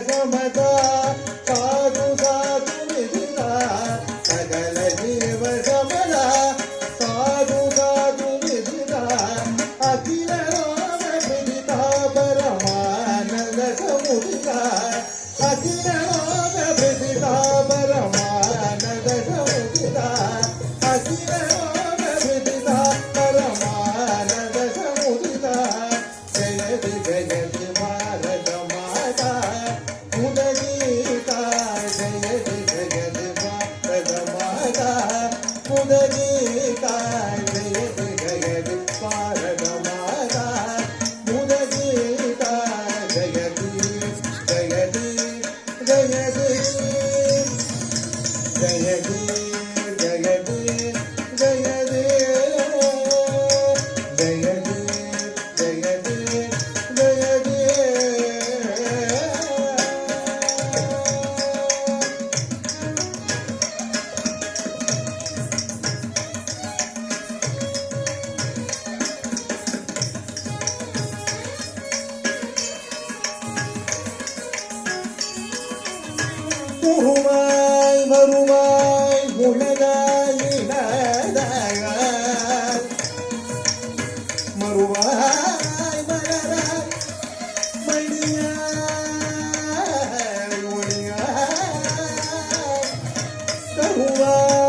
समता साधु साधु विदिता सकल जीव समता साधु साधु विदिता अखिल राम विदिता परमानंद समुदिता अखिल राम विदिता परमानंद समुदिता अखिल राम विदिता परमानंद समुदिता जयति जयति भारत माता उदगीता जयति जयति भारत माता उदगीता जयति जयति भारत माता उदगीता जयति जयति जयति जयति जयति जयति जयति जयति जयति உருவாய் வருவாய் உலகாய் இனதாய் மறுவாய் மலராய் மணியாய் ஒளியாய் தருவாய்